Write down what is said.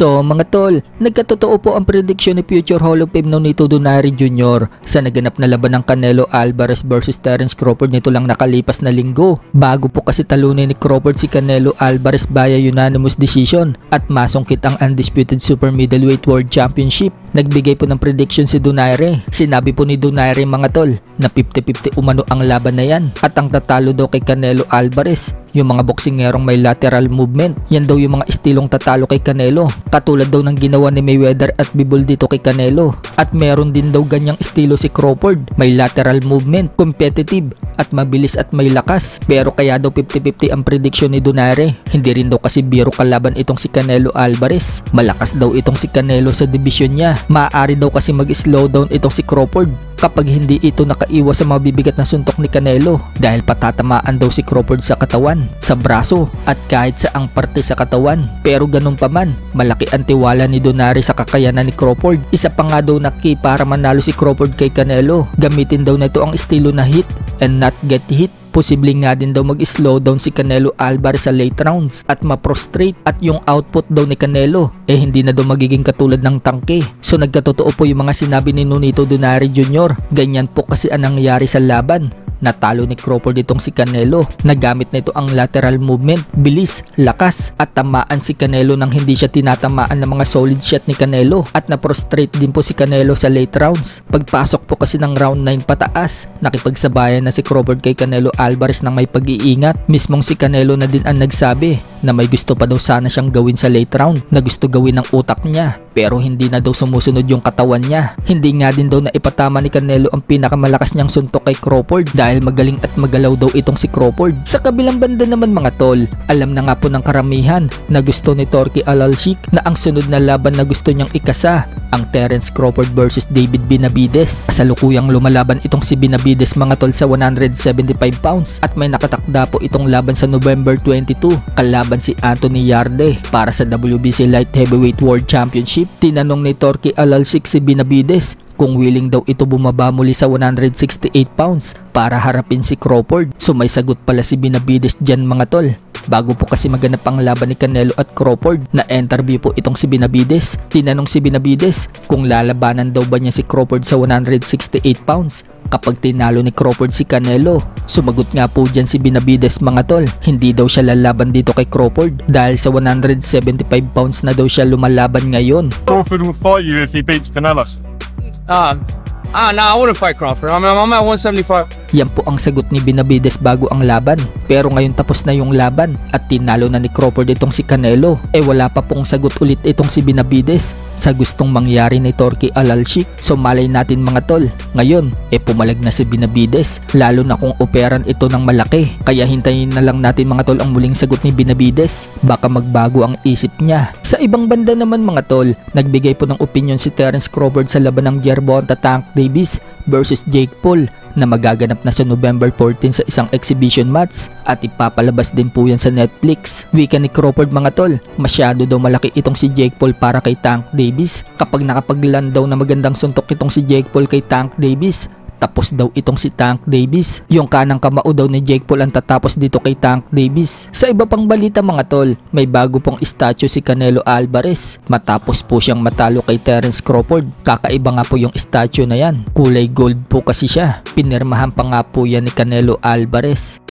So mga tol, nagkatotoo po ang prediction ni future Hall of Fame Nonito Donaire Jr. sa naganap na laban ng Canelo Alvarez versus Terence Crawford nito lang nakalipas na linggo. Bago po kasi talunin ni Crawford si Canelo Alvarez via unanimous decision at masungkit ang undisputed super middleweight world championship, nagbigay po ng prediction si Donaire. Sinabi po ni Donaire mga tol na 50-50 umano ang laban na yan at ang tatalo daw kay Canelo Alvarez yung mga boksingerong may lateral movement. Yan daw yung mga estilong tatalo kay Canelo, katulad daw ng ginawa ni Mayweather at Bivol dito kay Canelo. At meron din daw ganyang estilo si Crawford, may lateral movement, competitive at mabilis at may lakas. Pero kaya daw 50-50 ang prediction ni Donaire. Hindi rin daw kasi biro kalaban itong si Canelo Alvarez. Malakas daw itong si Canelo sa division niya. Maaari daw kasi mag-slow down itong si Crawford kapag hindi ito nakaiwas sa mabibigat na suntok ni Canelo, dahil patatamaan daw si Crawford sa katawan, sa braso at kahit sa ang parte sa katawan. Pero ganun pa man, malaki ang tiwala ni Donaire sa kakayanan ni Crawford. Isa pa nga daw na key para manalo si Crawford kay Canelo, gamitin daw na ito ang estilo na hit and not get hit. Posibleng nga din daw mag-slow down si Canelo Alvarez sa late rounds at ma-prostrate, at yung output daw ni Canelo hindi na daw magiging katulad ng tangke. So nagkatotoo po yung mga sinabi ni Nonito Donaire Jr. Ganyan po kasi ang nangyari sa laban. Natalo ni Crawford itong si Canelo. Nagamit na ito ang lateral movement, bilis, lakas at tamaan si Canelo nang hindi siya tinatamaan ng mga solid shot ni Canelo, at na-prostrate din po si Canelo sa late rounds. Pagpasok po kasi ng round 9 pataas, nakipagsabayan na si Crawford kay Canelo Alvarez nang may pag-iingat. Mismong si Canelo na din ang nagsabi na may gusto pa daw sana siyang gawin sa late round, na gusto gawin ng utak niya, pero hindi na daw sumusunod yung katawan niya. Hindi nga din daw na ipatama ni Canelo ang pinakamalakas niyang suntok kay Crawford dahil magaling at magalaw daw itong si Crawford. Sa kabilang banda naman mga tol, alam na nga po ng karamihan na gusto ni Turki Al-Alshik na ang sunod na laban na gusto niyang ikasa ang Terence Crawford versus David Benavidez. Kasalukuyang lumalaban itong si Benavidez mga tol sa 175 pounds at may nakatakda po itong laban sa November 22 kalaban si Anthony Yarde para sa WBC Light Heavyweight World Championship. Tinanong ni Turki Al-Alshik si Benavidez kung willing daw ito bumaba muli sa 168 pounds para harapin si Crawford. So may sagot pala si Benavidez dyan mga tol. Bago po kasi maganap ang laban ni Canelo at Crawford, na interview po itong si Benavidez. Tinanong si Benavidez kung lalabanan daw ba niya si Crawford sa 168 pounds kapag tinalo ni Crawford si Canelo. Sumagot nga po dyan si Benavidez mga tol, hindi daw siya lalaban dito kay Crawford dahil sa 175 pounds na daw siya lumalaban ngayon. Crawford will fight you if he beats Canelo. No, I wouldn't fight Crawford. I'm at 175. Yan po ang sagot ni Benavidez bago ang laban. Pero ngayon tapos na yung laban at tinalo na ni Crawford itong si Canelo. Wala pa pong sagot ulit itong si Benavidez sa gustong mangyari ni Turki Al-Alshik. So malay natin mga tol, ngayon pumalag na si Benavidez, lalo na kung operan ito ng malaki. Kaya hintayin na lang natin mga tol ang muling sagot ni Benavidez. Baka magbago ang isip niya. Sa ibang banda naman mga tol, nagbigay po ng opinion si Terence Crawford sa laban ng Gervonta Tank Davis versus Jake Paul na magaganap na sa November 14 sa isang exhibition match at ipapalabas din po yan sa Netflix. Wika ni Crawford mga tol, masyado daw malaki itong si Jake Paul para kay Tank Davis. Kapag nakapagland daw na magandang suntok itong si Jake Paul kay Tank Davis, tapos daw itong si Tank Davis. Yung kanang kamao daw ni Jake Paul ang tatapos dito kay Tank Davis. Sa iba pang balita mga tol, may bago pong statue si Canelo Alvarez matapos po siyang matalo kay Terence Crawford. Kakaiba nga po yung statue na yan, kulay gold po kasi siya. Pinirmahan pa nga po yan ni Canelo Alvarez.